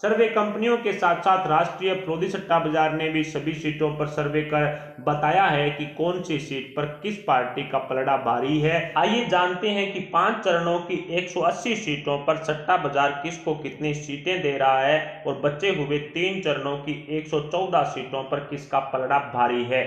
सर्वे कंपनियों के साथ साथ राष्ट्रीय प्रोदी सट्टा बाजार ने भी सभी सीटों पर सर्वे कर बताया है कि कौन सी सीट पर किस पार्टी का पलड़ा भारी है। आइए जानते हैं कि 5 चरणों की 180 सीटों पर सट्टा बाजार किसको कितनी सीटें दे रहा है और बचे हुए 3 चरणों की 114 सीटों पर किसका पलड़ा भारी है।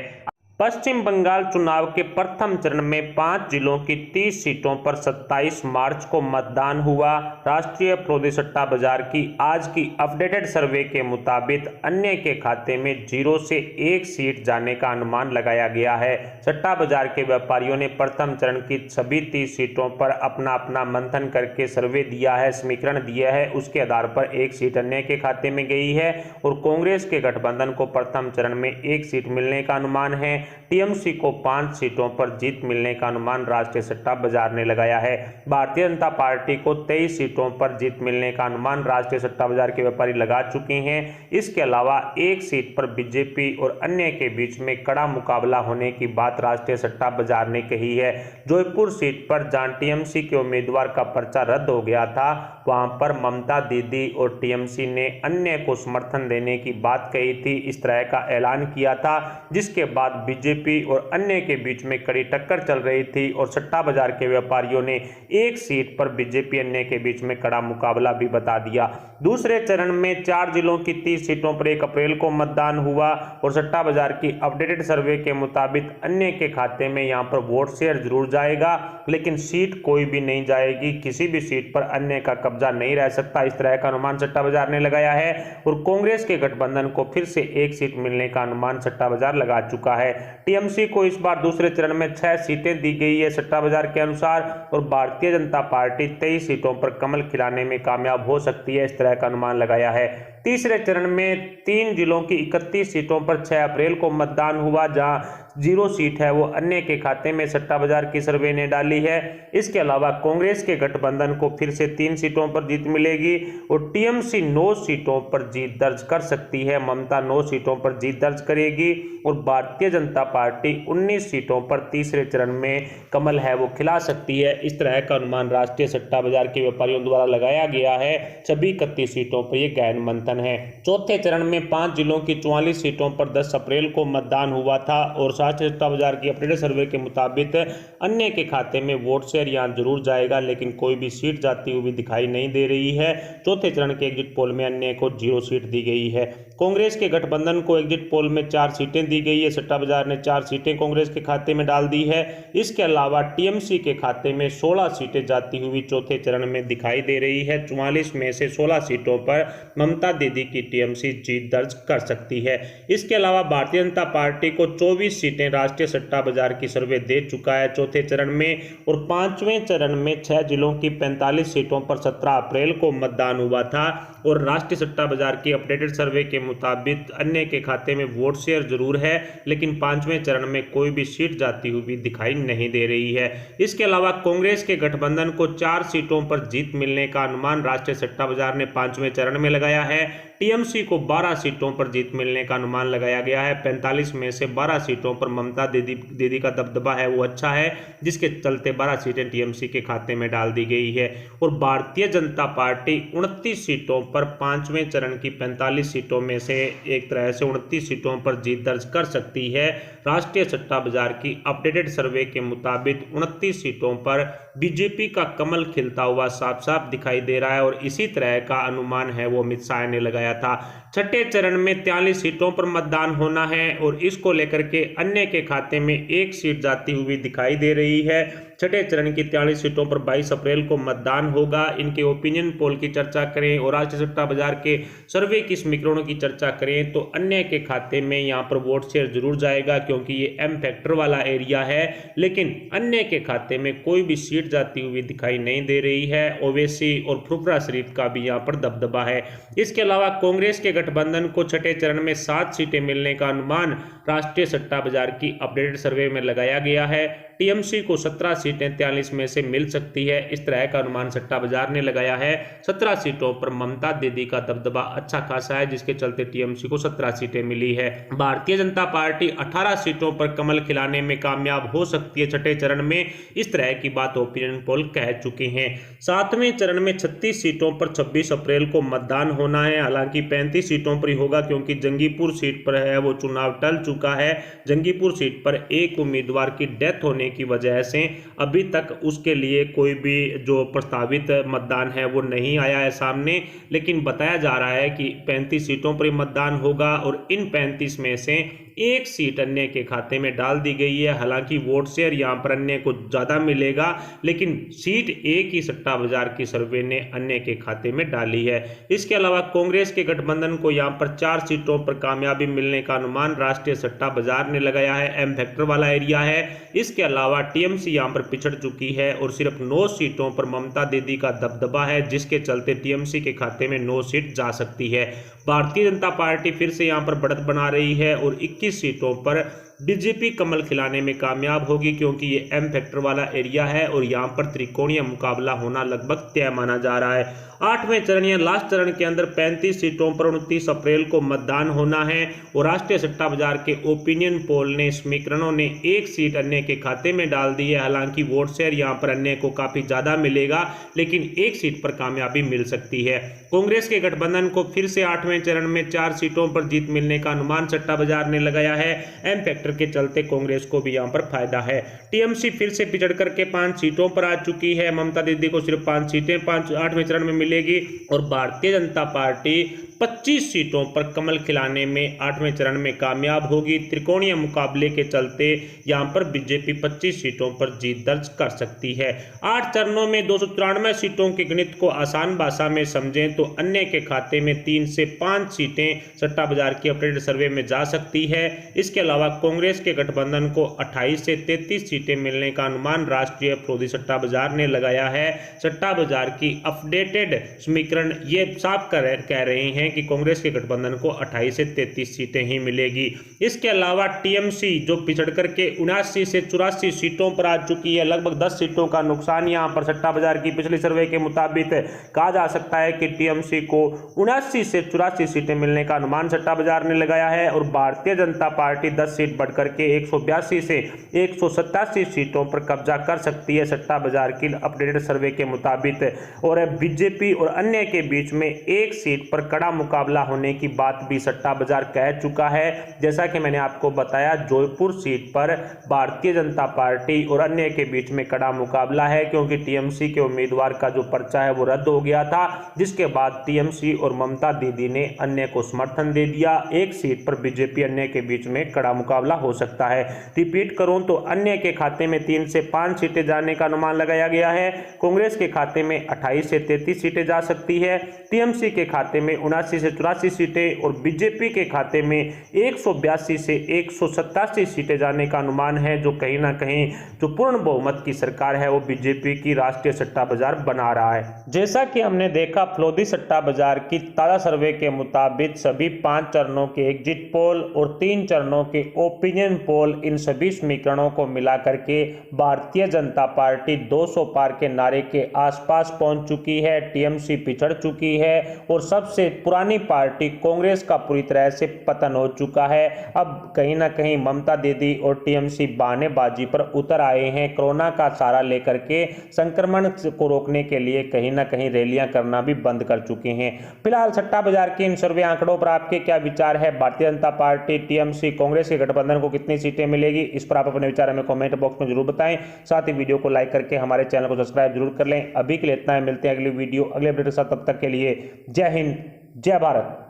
पश्चिम बंगाल चुनाव के प्रथम चरण में 5 जिलों की 30 सीटों पर 27 मार्च को मतदान हुआ। राष्ट्रीय प्रोदी सट्टा बाजार की आज की अपडेटेड सर्वे के मुताबिक अन्य के खाते में 0 से 1 सीट जाने का अनुमान लगाया गया है। सट्टा बाजार के व्यापारियों ने प्रथम चरण की सभी 30 सीटों पर अपना अपना मंथन करके सर्वे दिया है, समीकरण दिया है। उसके आधार पर 1 सीट अन्य के खाते में गई है और कांग्रेस के गठबंधन को प्रथम चरण में 1 सीट मिलने का अनुमान है। टीएमसी को 5 सीटों पर जीत मिलने का अनुमान राष्ट्रीय सट्टा बाजार ने लगाया है। भारतीय जनता पार्टी को 23 सीटों पर जीत मिलने का अनुमान राष्ट्रीय सट्टा बाजार के व्यापारी लगा चुके हैं। इसके अलावा 1 सीट पर बीजेपी और अन्य के बीच में कड़ा मुकाबला होने की बात राष्ट्रीय सट्टा बाजार ने कही है। जयपुर सीट पर जहां टीएमसी के उम्मीदवार का पर्चा रद्द हो गया था, वहां पर ममता दीदी और टीएमसी ने अन्य को समर्थन देने की बात कही थी। इस तरह का ऐलान किया था, जिसके बाद बीजेपी और अन्य के बीच में कड़ी टक्कर चल रही थी और सट्टा बाजार के व्यापारियों ने 1 सीट पर बीजेपी अन्य के बीच में कड़ा मुकाबला भी बता दिया। दूसरे चरण में 4 जिलों की 30 सीटों पर 1 अप्रैल को मतदान हुआ और सट्टा बाजार की अपडेटेड सर्वे के मुताबिक अन्य के खाते में यहां पर वोट शेयर जरूर जाएगा, लेकिन सीट कोई भी नहीं जाएगी। किसी भी सीट पर अन्य का कब्जा नहीं रह सकता, इस तरह का अनुमान सट्टा बाजार ने लगाया है और कांग्रेस के गठबंधन को फिर से 1 सीट मिलने का अनुमान सट्टा बाजार लगा चुका है। टीएमसी को इस बार दूसरे चरण में 6 सीटें दी गई है सट्टा बाजार के अनुसार और भारतीय जनता पार्टी 23 सीटों पर कमल खिलाने में कामयाब हो सकती है, इस तरह का अनुमान लगाया है। तीसरे चरण में 3 जिलों की 31 सीटों पर 6 अप्रैल को मतदान हुआ, जहां 0 सीट है वो अन्य के खाते में सट्टा बाजार की सर्वे ने डाली है। इसके अलावा कांग्रेस के गठबंधन को फिर से 3 सीटों पर जीत मिलेगी और टीएमसी 9 सीटों पर जीत दर्ज कर सकती है। ममता 9 सीटों पर जीत दर्ज करेगी और भारतीय जनता पार्टी 19 सीटों पर तीसरे चरण में कमल है वो खिला सकती है। इस तरह का अनुमान राष्ट्रीय सट्टा बाजार के व्यापारियों द्वारा लगाया गया है। सभी 31 सीटों पर यह गहन मंथन है। चौथे चरण में 5 जिलों की 44 सीटों पर 10 अप्रैल को मतदान हुआ था और राष्ट्रीय सट्टा बाजार की अपडेटेड सर्वे के मुताबिक अन्य के खाते में वोट शेयर यहां जरूर जाएगा, लेकिन कोई भी सीट जाती हुई दिखाई नहीं दे रही है। चौथे चरण के एग्जिट पोल में अन्य को 0 सीट दी गई है। कांग्रेस के गठबंधन को एग्जिट पोल में 4 सीटें दी गई है। सट्टा बाजार ने 4 सीटें कांग्रेस के खाते में डाल दी है। इसके अलावा टीएमसी के खाते में 16 सीटें जाती हुई चौथे चरण में दिखाई दे रही है। 44 में से 16 सीटों पर ममता दीदी की टीएमसी जीत दर्ज कर सकती है। इसके अलावा भारतीय जनता पार्टी को 24 सीटें राष्ट्रीय सट्टा बाजार की सर्वे दे चुका है चौथे चरण में और 5वें चरण में 6 जिलों की 45 सीटों पर 17 अप्रैल को मतदान हुआ था और राष्ट्रीय सट्टा बाजार की अपडेटेड सर्वे के मुताबिक अन्य के खाते में वोट शेयर जरूर है, लेकिन 5वें चरण में कोई भी सीट जाती हुई दिखाई नहीं दे रही है। इसके अलावा कांग्रेस के गठबंधन को 4 सीटों पर जीत मिलने का अनुमान राष्ट्रीय सट्टा बाजार ने 5वें चरण में लगाया है। टीएमसी को 12 सीटों पर जीत मिलने का अनुमान लगाया गया है। 45 में से 12 सीटों पर ममता दीदी का दबदबा है वो अच्छा है, जिसके चलते 12 सीटें टीएमसी के खाते में डाल दी गई है और भारतीय जनता पार्टी 29 सीटों पर 5वें चरण की 45 सीटों में से एक तरह से 29 सीटों पर जीत दर्ज कर सकती है। राष्ट्रीय सट्टा बाजार की अपडेटेड सर्वे के मुताबिक 29 सीटों पर बीजेपी का कमल खिलता हुआ साफ साफ दिखाई दे रहा है और इसी तरह का अनुमान है वो अमित शाह ने लगाया था। छठे चरण में 43 सीटों पर मतदान होना है और इसको लेकर के अन्य के खाते में 1 सीट जाती हुई दिखाई दे रही है। छठे चरण की 43 सीटों पर 22 अप्रैल को मतदान होगा। इनके ओपिनियन पोल की चर्चा करें और राष्ट्रीय सट्टा बाजार के सर्वे की समीकरणों की चर्चा करें तो अन्य के खाते में यहां पर वोट शेयर जरूर जाएगा, क्योंकि ये एम फैक्टर वाला एरिया है, लेकिन अन्य के खाते में कोई भी सीट जाती हुई दिखाई नहीं दे रही है। ओवैसी और फुरफुरा शरीफ का भी यहां पर दबदबा है। इसके अलावा कांग्रेस के गठबंधन को छठे चरण में 7 सीटें मिलने का अनुमान राष्ट्रीय सट्टा बाजार की अपडेटेड सर्वे में लगाया गया है। टीएमसी को 17 सीटें 43 में से मिल सकती है, इस तरह का अनुमान सट्टा बाजार ने लगाया है। 17 सीटों पर ममता दीदी का दबदबा अच्छा खासा है, जिसके चलते टीएमसी को 17 सीटें मिली है। भारतीय जनता पार्टी 18 सीटों पर कमल खिलाने में कामयाब हो सकती है छठे चरण में, इस तरह की बात ओपिनियन पोल कह चुके हैं। 7वें चरण में 36 सीटों पर 26 अप्रैल को मतदान होना है। हालांकि 35 सीटों पर ही होगा, क्योंकि जंगीपुर सीट पर है वो चुनाव टल चुका है। जंगीपुर सीट पर एक उम्मीदवार की डेथ होने की वजह से अभी तक उसके लिए कोई भी जो प्रस्तावित मतदान है वो नहीं आया है सामने, लेकिन बताया जा रहा है कि 35 सीटों पर मतदान होगा और इन 35 में से एक सीट अन्य के खाते में डाल दी गई है। हालांकि वोट शेयर यहां पर अन्य को ज्यादा मिलेगा, लेकिन सीट एक ही सट्टा बाजार की सर्वे ने अन्य के खाते में डाली है। इसके अलावा कांग्रेस के गठबंधन को यहां पर 4 सीटों पर कामयाबी मिलने का अनुमान राष्ट्रीय सट्टा बाजार ने लगाया है। एम फैक्टर वाला एरिया है। इसके अलावा टीएमसी यहां पर पिछड़ चुकी है और सिर्फ 9 सीटों पर ममता दीदी का दबदबा है, जिसके चलते टीएमसी के खाते में 9 सीट जा सकती है। भारतीय जनता पार्टी फिर से यहां पर बढ़त बना रही है और 21 सीटों पर बीजेपी कमल खिलाने में कामयाब होगी, क्योंकि ये एम फैक्टर वाला एरिया है और यहां पर त्रिकोणीय मुकाबला होना लगभग तय माना जा रहा है। 8वें चरण या लास्ट चरण के अंदर 35 सीटों पर 29 अप्रैल को मतदान होना है और राष्ट्रीय सट्टा बाजार के ओपिनियन पोल ने समीकरणों ने एक सीट अन्य के खाते में डाल दी है। हालांकि वोट शेयर यहां पर अन्य को काफी ज्यादा मिलेगा, लेकिन एक सीट पर कामयाबी मिल सकती है। कांग्रेस के गठबंधन को फिर से 8वें चरण में 4 सीटों पर जीत मिलने का अनुमान सट्टा बाजार ने लगाया है। एम फैक्टर के चलते कांग्रेस को भी यहां पर फायदा है। टीएमसी फिर से पिछड़ करके 5 सीटों पर आ चुकी है। ममता दीदी को सिर्फ 5 सीटें 8वें चरण में मिलेगी और भारतीय जनता पार्टी 25 सीटों पर कमल खिलाने में 8वें चरण में कामयाब होगी। त्रिकोणीय मुकाबले के चलते यहां पर बीजेपी 25 सीटों पर जीत दर्ज कर सकती है। 8 चरणों में 293 सीटों के गणित को आसान भाषा में समझें तो अन्य के खाते में 3 से 5 सीटें सट्टा बाजार की अपडेटेड सर्वे में जा सकती है। इसके अलावा कांग्रेस के गठबंधन को 28 से 33 सीटें मिलने का अनुमान राष्ट्रीय प्रोदी सट्टा बाजार ने लगाया है। सट्टा बाजार की अपडेटेड समीकरण ये साफ कह रहे हैं कि कांग्रेस के गठबंधन को 28 से 33 सीटें ही मिलेगी। इसके अलावा टीएमसी जो पिछड़ करके 79 से 84 सीटों पर आ चुकी है, लगभग 10 सीटों का नुकसान यहां पर सट्टा बाजार की पिछली सर्वे के मुताबिक कहा जा सकता है कि टीएमसी को 79 से 84 सीटें मिलने का अनुमान सट्टा बाजार ने लगाया है और भारतीय जनता पार्टी 10 सीट बढ़कर के 182 से 187 सीटों पर कब्जा कर सकती है सट्टा बाजार की अपडेटेड सर्वे के मुताबिक। और बीजेपी और अन्य के बीच में एक सीट पर कड़ा मुकाबला होने की बात भी सट्टा बाजार कह चुका है। जैसा कि मैंने आपको बताया, जयपुर सीट पर भारतीय जनता पार्टी और अन्य के बीच में कड़ा मुकाबला है, क्योंकि टीएमसी के उम्मीदवार का जो पर्चा है वो रद्द हो गया था, जिसके बाद टीएमसी और ममता दीदी ने अन्य को समर्थन दे दिया। एक सीट पर बीजेपी अन्य के बीच में कड़ा मुकाबला हो सकता है। रिपीट करूं तो अन्य के खाते में 3 से 5 सीटें जाने का अनुमान लगाया गया है। कांग्रेस के खाते में 28 से 33 सीटें जा सकती है। टीएमसी के खाते में 79 से 84 सीटें और बीजेपी के खाते में 182 से 187 सीटें जाने का अनुमान है, जो कहीं ना कहीं जो पूर्ण बहुमत की सरकार है वो बीजेपी की राष्ट्रीय सट्टा बाजार बना रहा है। जैसा कि हमने देखा, फ्लोदी सट्टा बाजार की ताजा सर्वे के मुताबिक सभी 5 चरणों के एग्जिट पोल और 3 चरणों के ओपिनियन पोल, इन सभी समीकरणों को मिलाकर के भारतीय जनता पार्टी 200 पार के नारे के आसपास पहुंच चुकी है। टीएमसी पिछड़ चुकी है और सबसे पुरानी पार्टी कांग्रेस का पूरी तरह से पतन हो चुका है। अब कहीं ना कहीं ममता दीदी और टीएमसी बहानेबाजी पर उतर आए हैं। कोरोना का सहारा लेकर के संक्रमण को रोकने के लिए कहीं ना कहीं रैलियां करना भी बंद कर चुके हैं। फिलहाल सट्टा बाजार के इन सर्वे आंकड़ों पर आपके क्या विचार है? भारतीय जनता पार्टी, टीएमसी, कांग्रेस के गठबंधन को कितनी सीटें मिलेगी? इस पर आप अपने विचार हमें कमेंट बॉक्स में जरूर बताएं। साथ ही वीडियो को लाइक करके हमारे चैनल को सब्सक्राइब जरूर कर लें। अभी के लिए इतना है, मिलते हैं अगली वीडियो अगले अपडेट के साथ। तब तक के लिए जय हिंद, जय भारत।